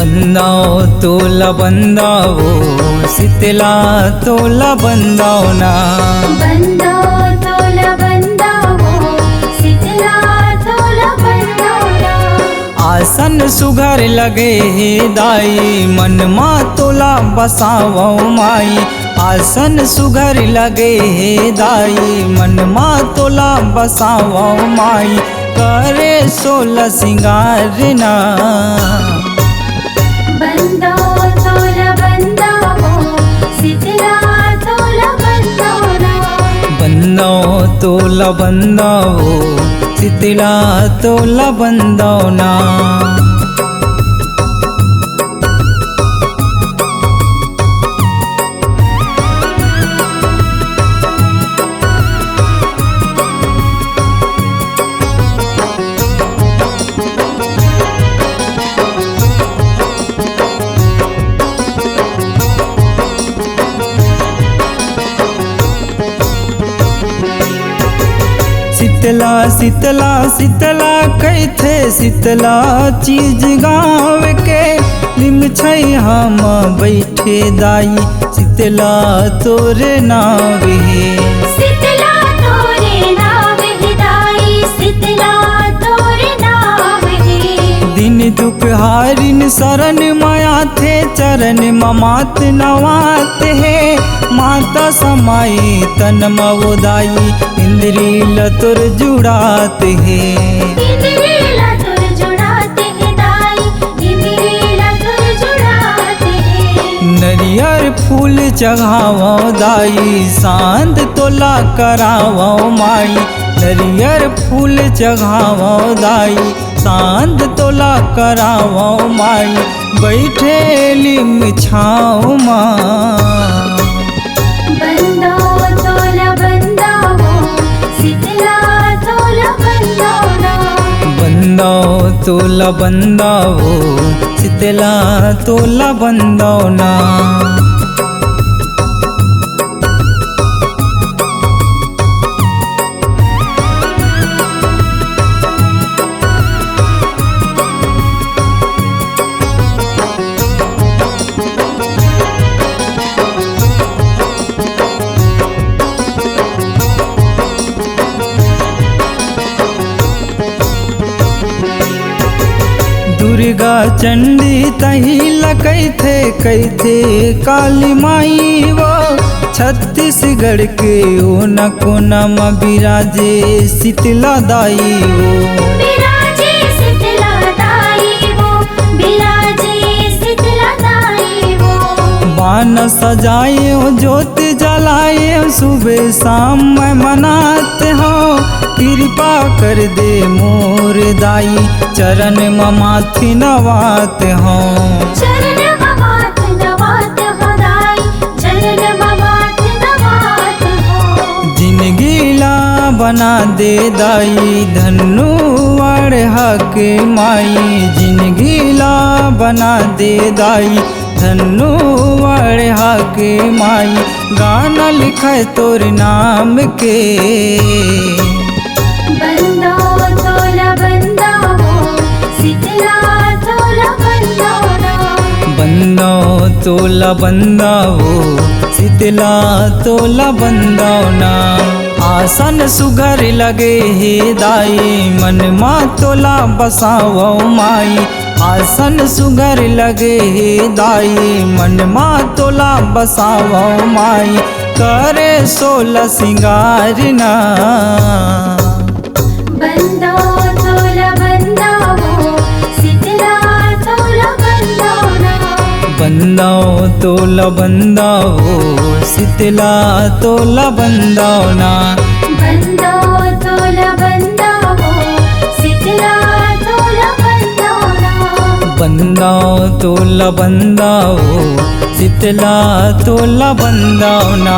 ಬಂದಾವ್ ತೋಲ ಬಂದಾವು ಸಿತ್ತಲಾ ತೋಲ ಬಂದಾವನಾ ಬಂದಾವ್ ತೋಲ ಬಂದಾವು ಸಿತ್ತಲಾ ತೋಲ ಬಂದಾವನಾ आसन सुघर लगे हे दाई मन मा तोला बसावो माई आसन सुघर लगे हे दाई मन मा तोला बसावो माई करे सोल सिंगार ना ಬಂದಾವ್ ತೋಲ ಬಂದಾವು ಸಿತ್ತಲಾ ತೋಲ ಬಂದಾವನಾ ಬಂದಾವ್ ತೋಲ ಬಂದಾವು ಸಿತ್ತಲಾ ತೋಲ ಬಂದಾವನಾ शीतला शीतला शीतला कैथे शीतला चीज गाँव के लिम छै हम बैठे दाई शीतला तोरे नाव हे सितला तोरे नाव हिदाई सितला तोरे नाव हे दिन दुपहारिन शरण माया थे चरण ममात नवात है माता समाई तन मवोदाई इंद्री लतुर जुड़ात है इंद्रिला तुर जुड़ाते हिदाई इंद्रिला तुर जुड़ाते हे नरियर फूल चढ़ावो दाई सांद तोला करावो माई नरियर फूल चढ़ावो दाई सांद तोला करावो माई बैठे लिम छाओ माँ ಬಂದಾವ್ ತೋಲ ಬಂದಾವು ಸಿತ್ತಲಾ ತೋಲ ಬಂದಾವನಾ ಬಂದಾವ್ ತೋಲ ಬಂದಾವು ಸಿತ್ತಲಾ ತೋಲ ಬಂದಾವನಾ दुर्गा चंडी तही कैथे कैथे काली माई वो छत्तीसगढ़ के ओ न कोना म बिराजे शीतला दाई वो बिराजे सितला दाई वो बिराजे सितला दाई वो बान सजाए हो ज्योत जलाए हो सुबह शाम मैं मनाते हो कृपा कर दे मोर दाई चरण ममाथि नवात हो चरण ममात नवात हो दाई चरण ममात नवात हो जिंदगी ला बना दे दाई धनु अड़हा के माई जिंदगी ला बना दे दाई धनु अड़हा के माई गाना लिखे तोर नाम के ಬಂದಾವ್ ತೋಲ ಬಂದಾವು ಸಿತ್ತಲಾ ತೋಲ ಬಂದಾವನಾ ಬಂದಾವ್ ತೋಲ ಬಂದಾವು शीतला तोला बंदावना आसन सुघर लगे हे दाई मन मा तोला बसावो माई आसन सुघर लगे हे दाई मन मा तोला बसावो माई करे सोल सिंगार ना ಬಂದಾವ್ ತೋಲ ಬಂದಾವು ಸಿತ್ತಲಾ ತೋಲ ಬಂದಾವನಾ ಬಂದಾವ್ ತೋಲ ಬಂದಾವು शीतला तोला बंदावना ಬಂದಾವ್ ತೋಲ ಬಂದಾವು ಸಿತ್ತಲಾ ತೋಲ ಬಂದಾವನಾ ಬಂದಾವ್ ತೋಲ ಬಂದಾವು शीतला तोला बंदावना।